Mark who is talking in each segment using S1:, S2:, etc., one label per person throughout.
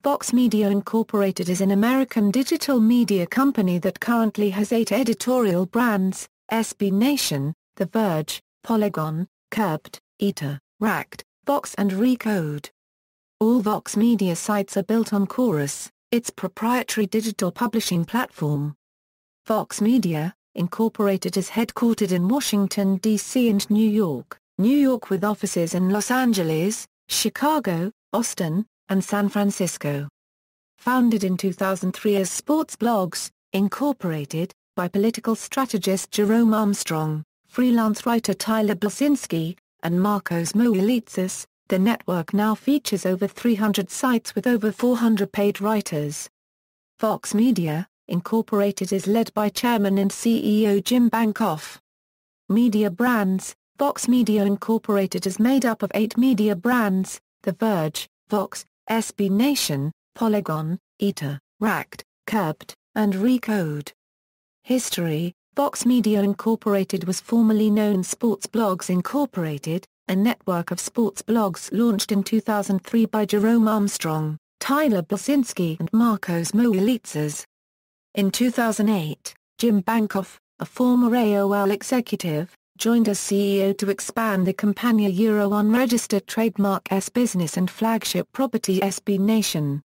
S1: Vox Media Incorporated is an American digital media company that currently has 8 editorial brands: SB Nation, The Verge, Polygon, Curbed, Eater, Racked, Vox and Re. All Vox Media sites are built on Chorus, its proprietary digital publishing platform. Vox Media Incorporated is headquartered in Washington, D.C. and New York, with offices in Los Angeles, Chicago, Austin, and San Francisco. Founded in 2003 as SportsBlogs, Incorporated, by political strategist Jerome Armstrong, freelance writer Tyler Bleszinski, and Markos Moulitsas, the network now features over 300 sites with over 400 paid writers. Vox Media Incorporated is led by Chairman and CEO Jim Bankoff. Media brands: Vox Media Incorporated is made up of 8 media brands: The Verge, Vox, SB Nation, Polygon, Eater, Racked, Curbed, and Re. History: Vox Media Incorporated was formerly known SportsBlogs Incorporated, a network of sports blogs launched in 2003 by Jerome Armstrong, Tyler Bleszinski and Markos Moulitsas. In 2008, Jim Bankoff, a former AOL executive, joined as CEO to expand the Campania Euro-unregistered trademark S business and flagship property SB Nation.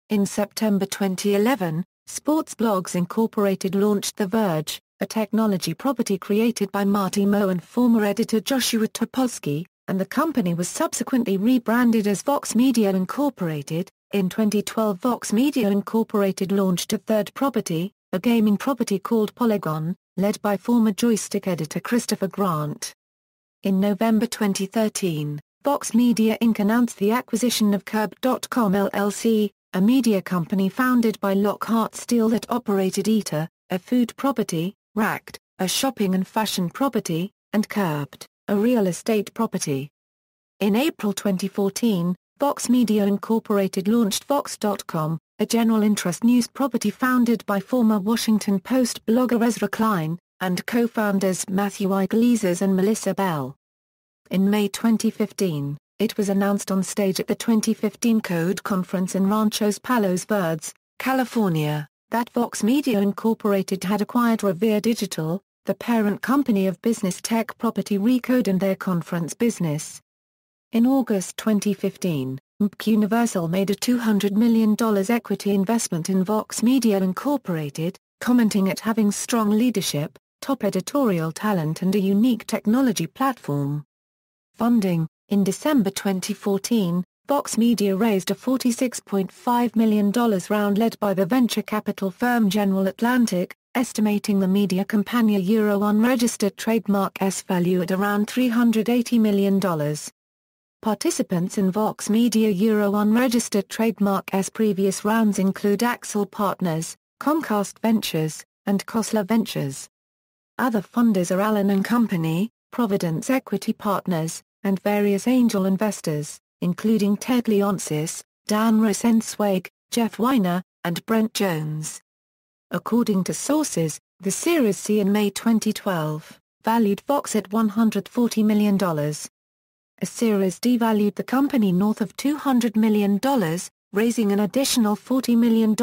S1: In September 2011, SportsBlogs Incorporated launched The Verge, a technology property created by Marty Moe and former editor Joshua Topolsky, and the company was subsequently rebranded as Vox Media Incorporated. In 2012, Vox Media Incorporated launched a third property, a gaming property called Polygon, led by former joystick editor Christopher Grant. In November 2013, Vox Media Inc. announced the acquisition of Curb.com LLC, a media company founded by Lockhart Steele that operated Eater, a food property, Racked, a shopping and fashion property, and Curbed, a real estate property. In April 2014, Vox Media Incorporated launched Vox.com, a general interest news property founded by former Washington Post blogger Ezra Klein, and co-founders Matthew Iglesias and Melissa Bell. In May 2015, it was announced on stage at the 2015 Code Conference in Ranchos Palos Verdes, California, that Vox Media Incorporated had acquired Revere Digital, the parent company of business tech property Recode and their conference business. In August 2015, Universal made a $200 million equity investment in Vox Media Incorporated, commenting it having strong leadership, top editorial talent and a unique technology platform. Funding: in December 2014, Vox Media raised a $46.5 million round led by the venture capital firm General Atlantic, estimating the Media Campania Euro-unregistered trademark S value at around $380 million. Participants in Vox Media Euro-unregistered trademark S previous rounds include Axel Partners, Comcast Ventures, and Khosla Ventures. Other funders are Allen & Company, Providence Equity Partners, and various angel investors, including Ted Leonsis, Dan Rosenzweig, Jeff Weiner, and Brent Jones. According to sources, the Series C in May 2012 valued Vox at $140 million. A Series D valued the company north of $200 million, raising an additional $40 million.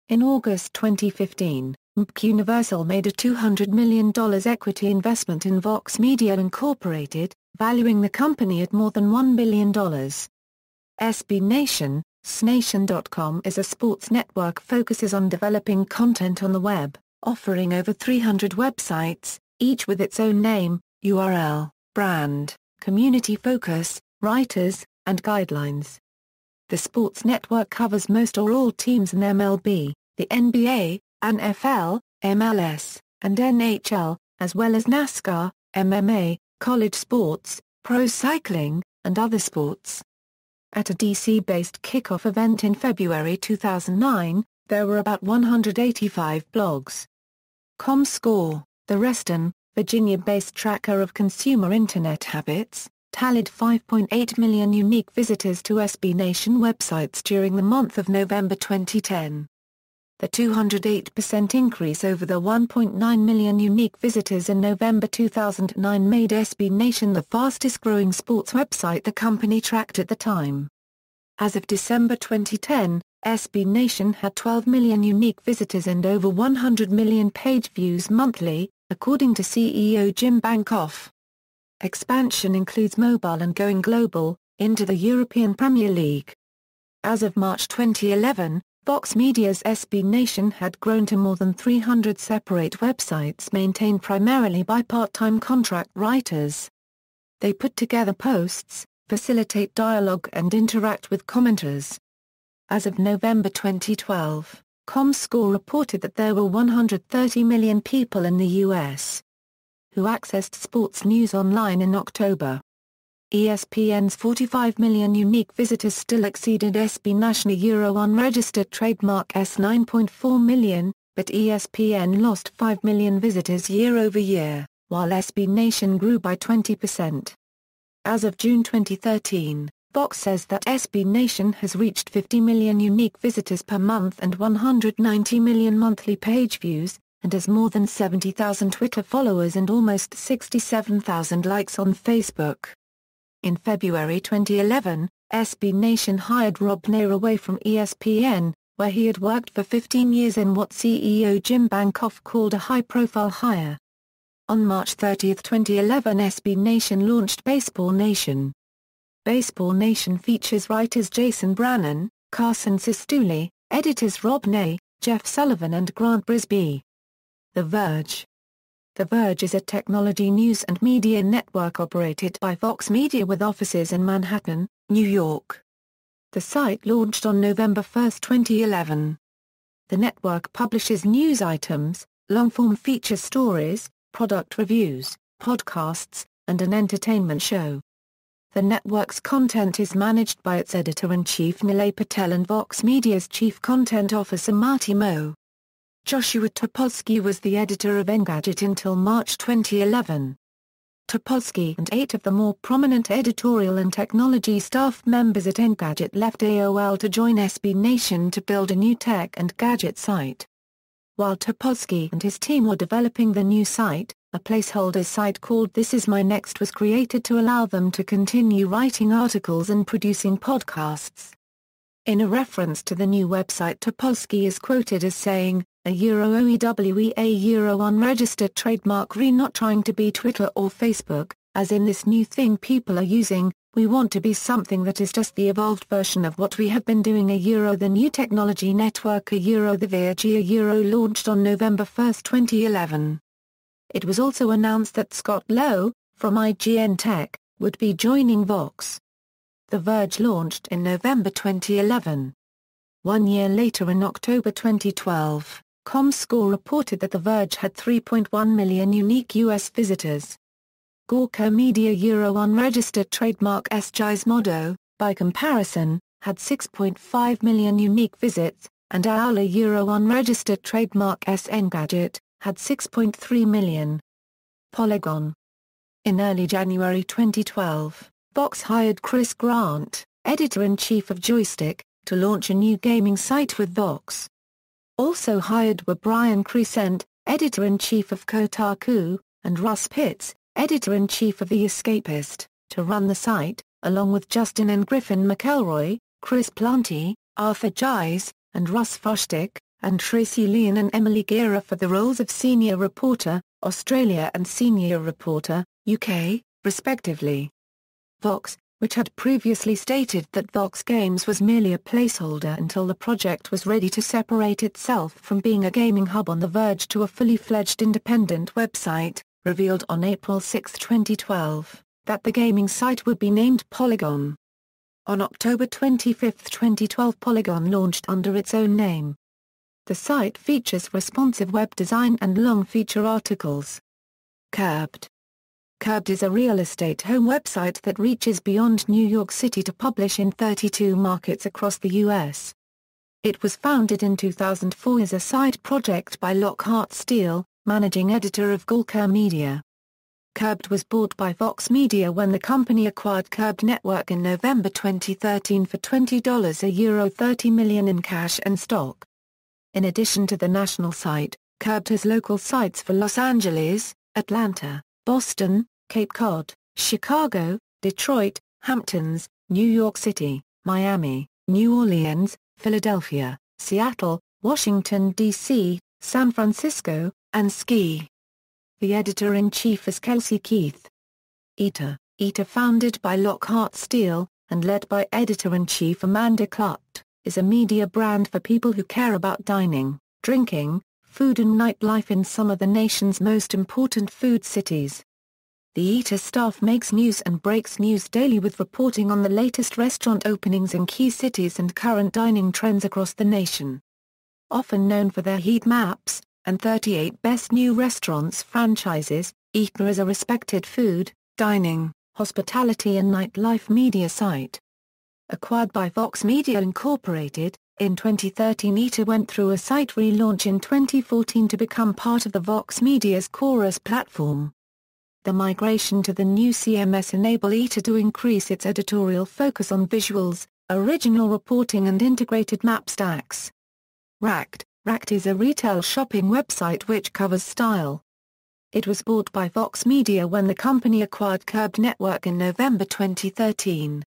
S1: In August 2015, Universal made a $200 million equity investment in Vox Media Incorporated, valuing the company at more than $1 billion. SB Nation, snation.com is a sports network focuses on developing content on the web, offering over 300 websites, each with its own name, URL, brand, community focus, writers, and guidelines. The sports network covers most or all teams in MLB, the NBA, NFL, MLS, and NHL, as well as NASCAR, MMA, college sports, pro cycling, and other sports. At a DC-based kickoff event in February 2009, there were about 185 blogs. ComScore, the Reston, Virginia-based tracker of consumer internet habits, tallied 5.8 million unique visitors to SB Nation websites during the month of November 2010. The 208% increase over the 1.9 million unique visitors in November 2009 made SB Nation the fastest-growing sports website the company tracked at the time. As of December 2010, SB Nation had 12 million unique visitors and over 100 million page views monthly, according to CEO Jim Bankoff. Expansion includes mobile and going global, into the European Premier League. As of March 2011, Vox Media's SB Nation had grown to more than 300 separate websites maintained primarily by part-time contract writers. They put together posts, facilitate dialogue and interact with commenters. As of November 2012, ComScore reported that there were 130 million people in the U.S. who accessed sports news online in October. ESPN's 45 million unique visitors still exceeded SB Nation unregistered trademark S 9.4 million, but ESPN lost 5 million visitors year-over-year, while SB Nation grew by 20%. As of June 2013, Vox says that SB Nation has reached 50 million unique visitors per month and 190 million monthly page views, and has more than 70,000 Twitter followers and almost 67,000 likes on Facebook. In February 2011, SB Nation hired Rob Nair away from ESPN, where he had worked for 15 years in what CEO Jim Bankoff called a high-profile hire. On March 30, 2011, SB Nation launched Baseball Nation. Baseball Nation features writers Jason Brannon, Carson Cistulli, editors Rob Nair, Jeff Sullivan and Grant Brisbee. The Verge. The Verge is a technology news and media network operated by Vox Media with offices in Manhattan, New York. The site launched on November 1, 2011. The network publishes news items, long-form feature stories, product reviews, podcasts, and an entertainment show. The network's content is managed by its editor-in-chief Nilay Patel and Vox Media's chief content officer Marty Moe. Joshua Topolsky was the editor of Engadget until March 2011. Topolsky and 8 of the more prominent editorial and technology staff members at Engadget left AOL to join SB Nation to build a new tech and gadget site. While Topolsky and his team were developing the new site, a placeholder site called This Is My Next was created to allow them to continue writing articles and producing podcasts. In a reference to the new website, Topolsky is quoted as saying, "OEWE unregistered trademark Re not trying to be Twitter or Facebook, as in this new thing people are using, we want to be something that is just the evolved version of what we have been doing the new technology network the Verge launched on November 1, 2011. It was also announced that Scott Lowe, from IGN Tech, would be joining Vox. The Verge launched in November 2011. 1 year later in October 2012, ComScore reported that The Verge had 3.1 million unique U.S. visitors. Gorka Media unregistered trademark S. Gizmodo, by comparison, had 6.5 million unique visits, and Aula unregistered trademark S. Engadget, had 6.3 million. Polygon. In early January 2012, Vox hired Chris Grant, editor-in-chief of Joystick, to launch a new gaming site with Vox. Also hired were Brian Crescent, editor-in-chief of Kotaku, and Russ Pitts, editor-in-chief of The Escapist, to run the site, along with Justin and Griffin McElroy, Chris Planty, Arthur Gies, and Russ Fushtick, and Tracy Leon and Emily Guerra for the roles of Senior Reporter, Australia and Senior Reporter, UK, respectively. Vox, which had previously stated that Vox Games was merely a placeholder until the project was ready to separate itself from being a gaming hub on The Verge to a fully fledged independent website, revealed on April 6, 2012, that the gaming site would be named Polygon. On October 25, 2012, Polygon launched under its own name. The site features responsive web design and long feature articles. Curbed. Curbed is a real estate home website that reaches beyond New York City to publish in 32 markets across the U.S. It was founded in 2004 as a side project by Lockhart Steele, managing editor of Gorka Media. Curbed was bought by Vox Media when the company acquired Curbed Network in November 2013 for $20 30 million in cash and stock. In addition to the national site, Curbed has local sites for Los Angeles, Atlanta, Boston, Cape Cod, Chicago, Detroit, Hamptons, New York City, Miami, New Orleans, Philadelphia, Seattle, Washington, D.C., San Francisco, and Ski. The editor-in-chief is Kelsey Keith. Eater founded by Lockhart Steele, and led by editor-in-chief Amanda Klutt, is a media brand for people who care about dining, drinking, food and nightlife in some of the nation's most important food cities. The Eater staff makes news and breaks news daily with reporting on the latest restaurant openings in key cities and current dining trends across the nation. Often known for their heat maps, and 38 best new restaurants franchises, Eater is a respected food, dining, hospitality and nightlife media site. Acquired by Vox Media Incorporated, in 2013 Eater went through a site relaunch in 2014 to become part of the Vox Media's Chorus platform. The migration to the new CMS enabled Eater to increase its editorial focus on visuals, original reporting and integrated map stacks. Racked is a retail shopping website which covers style. It was bought by Vox Media when the company acquired Curbed Network in November 2013.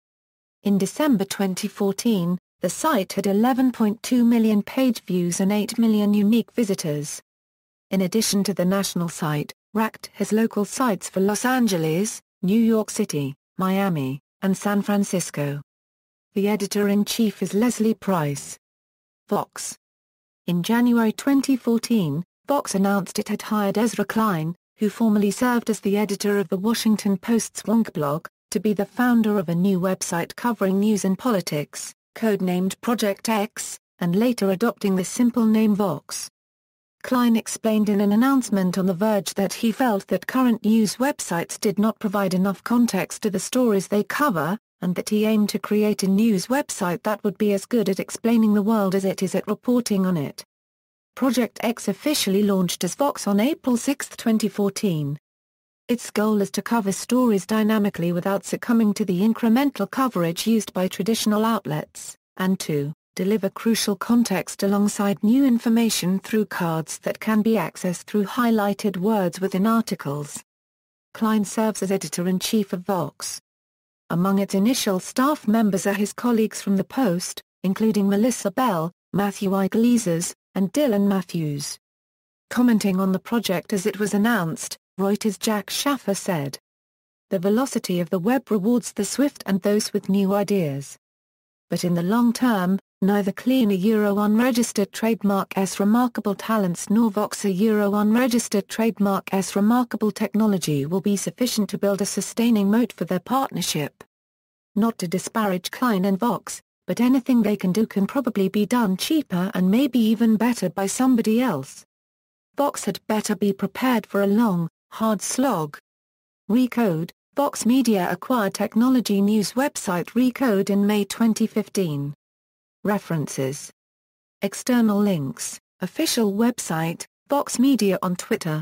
S1: In December 2014, the site had 11.2 million page views and 8 million unique visitors. In addition to the national site, Racked has local sites for Los Angeles, New York City, Miami, and San Francisco. The editor-in-chief is Leslie Price. Vox. In January 2014, Vox announced it had hired Ezra Klein, who formerly served as the editor of the Washington Post's Wonk blog, to be the founder of a new website covering news and politics, codenamed Project X, and later adopting the simple name Vox. Klein explained in an announcement on The Verge that he felt that current news websites did not provide enough context to the stories they cover, and that he aimed to create a news website that would be as good at explaining the world as it is at reporting on it. Project X officially launched as Vox on April 6, 2014. Its goal is to cover stories dynamically without succumbing to the incremental coverage used by traditional outlets, and to deliver crucial context alongside new information through cards that can be accessed through highlighted words within articles. Klein serves as editor-in-chief of Vox. Among its initial staff members are his colleagues from The Post, including Melissa Bell, Matthew Iglesias, and Dylan Matthews. Commenting on the project as it was announced, Reuters' Jack Schaffer said, "The velocity of the web rewards the swift and those with new ideas. But in the long term, neither Klein unregistered trademark S remarkable talents nor Vox unregistered trademark S remarkable technology will be sufficient to build a sustaining moat for their partnership. Not to disparage Klein and Vox, but anything they can do can probably be done cheaper and maybe even better by somebody else. Vox had better be prepared for a long, hard slog." Recode. Vox Media acquired technology news website Recode in May 2015. References. External links. Official website, Vox Media on Twitter.